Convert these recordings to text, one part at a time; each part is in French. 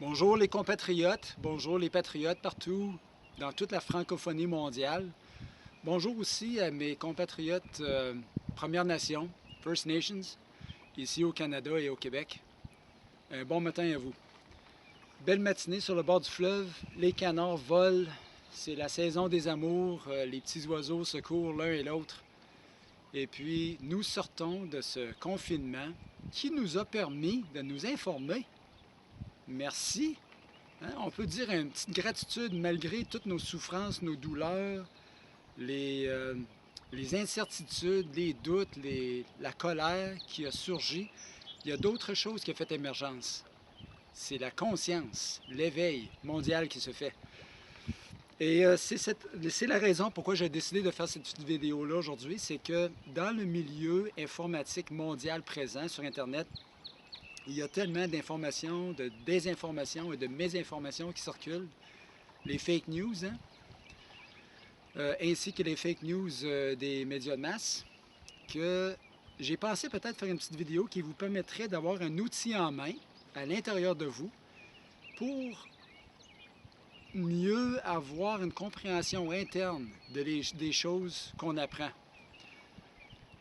Bonjour les compatriotes, bonjour les patriotes partout dans toute la francophonie mondiale. Bonjour aussi à mes compatriotes Premières Nations, First Nations, ici au Canada et au Québec. Un bon matin à vous. Belle matinée sur le bord du fleuve, les canards volent, c'est la saison des amours, les petits oiseaux se courent l'un et l'autre. Et puis nous sortons de ce confinement qui nous a permis de nous informer. Merci. Hein, on peut dire une petite gratitude malgré toutes nos souffrances, nos douleurs, les, euh, les incertitudes, les doutes, la colère qui a surgi. Il y a d'autres choses qui ont fait émergence. C'est la conscience, l'éveil mondial qui se fait. Et c'est la raison pourquoi j'ai décidé de faire cette petite vidéo-là aujourd'hui, c'est que dans le milieu informatique mondial présent sur Internet, il y a tellement d'informations, de désinformations et de mésinformations qui circulent, les fake news, hein? Ainsi que les fake news des médias de masse, que j'ai pensé peut-être faire une petite vidéo qui vous permettrait d'avoir un outil en main à l'intérieur de vous pour mieux avoir une compréhension interne des choses qu'on apprend.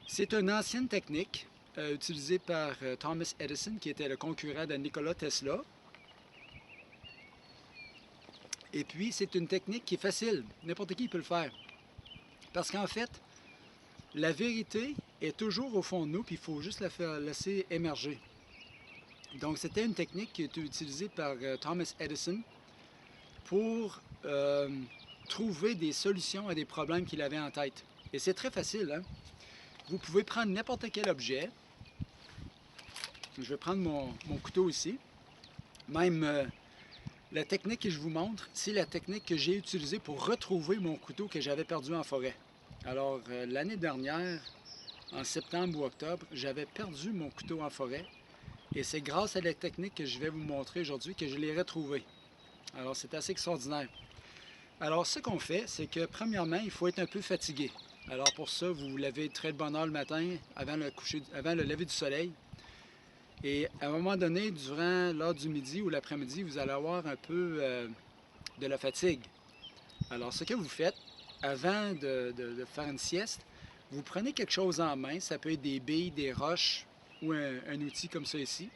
C'est une ancienne technique utilisée par Thomas Edison, qui était le concurrent de Nikola Tesla. Et puis, c'est une technique qui est facile. N'importe qui peut le faire. Parce qu'en fait, la vérité est toujours au fond de nous, puis il faut juste la faire laisser émerger. Donc, c'était une technique qui a été utilisée par Thomas Edison pour trouver des solutions à des problèmes qu'il avait en tête. Et c'est très facile, hein? Vous pouvez prendre n'importe quel objet. Je vais prendre mon couteau ici. Même la technique que je vous montre, c'est la technique que j'ai utilisée pour retrouver mon couteau que j'avais perdu en forêt. Alors, l'année dernière, en septembre ou octobre, j'avais perdu mon couteau en forêt. Et c'est grâce à la technique que je vais vous montrer aujourd'hui que je l'ai retrouvé. Alors, c'est assez extraordinaire. Alors, ce qu'on fait, c'est que, premièrement, il faut être un peu fatigué. Alors, pour ça, vous vous levez très de bonne heure le matin, avant le lever du soleil. Et à un moment donné, durant l'heure du midi ou l'après-midi, vous allez avoir un peu de la fatigue. Alors, ce que vous faites, avant de faire une sieste, vous prenez quelque chose en main, ça peut être des billes, des roches ou un outil comme ça ici.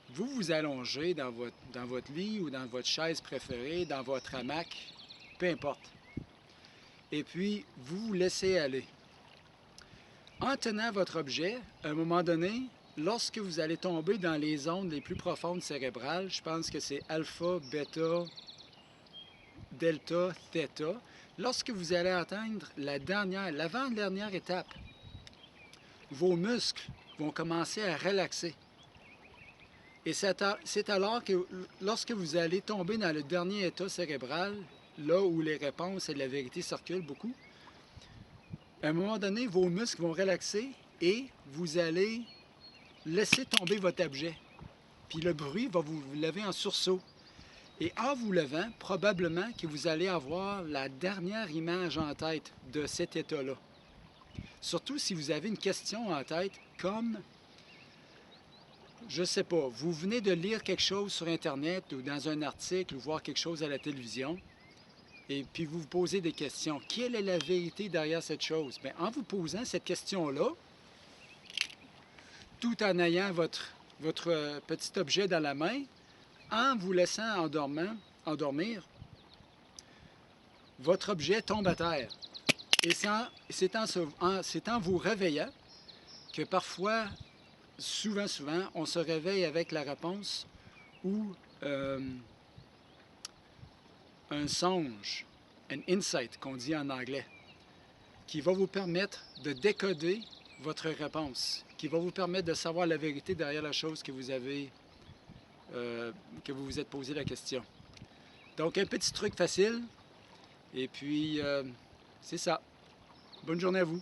Vous vous allongez dans votre lit ou dans votre chaise préférée, dans votre hamac, peu importe. Et puis, vous vous laissez aller. En tenant votre objet, à un moment donné, lorsque vous allez tomber dans les ondes les plus profondes cérébrales, je pense que c'est alpha, bêta, delta, theta, lorsque vous allez atteindre l'avant-dernière étape, vos muscles vont commencer à relaxer. Et c'est alors que lorsque vous allez tomber dans le dernier état cérébral, là où les réponses et la vérité circulent beaucoup, à un moment donné, vos muscles vont relaxer et vous allez laisser tomber votre objet. Puis le bruit va vous lever en sursaut. Et en vous levant, probablement que vous allez avoir la dernière image en tête de cet état-là. Surtout si vous avez une question en tête comme, je ne sais pas, vous venez de lire quelque chose sur Internet ou dans un article ou voir quelque chose à la télévision, et puis vous vous posez des questions. Quelle est la vérité derrière cette chose? Bien, en vous posant cette question-là, tout en ayant votre petit objet dans la main, en vous laissant endormir, votre objet tombe à terre. Et c'est en vous réveillant que parfois, souvent, on se réveille avec la réponse ou un songe, un insight qu'on dit en anglais, qui va vous permettre de décoder votre réponse, qui va vous permettre de savoir la vérité derrière la chose que vous vous êtes posé la question. Donc, un petit truc facile, et puis c'est ça. Bonne journée à vous.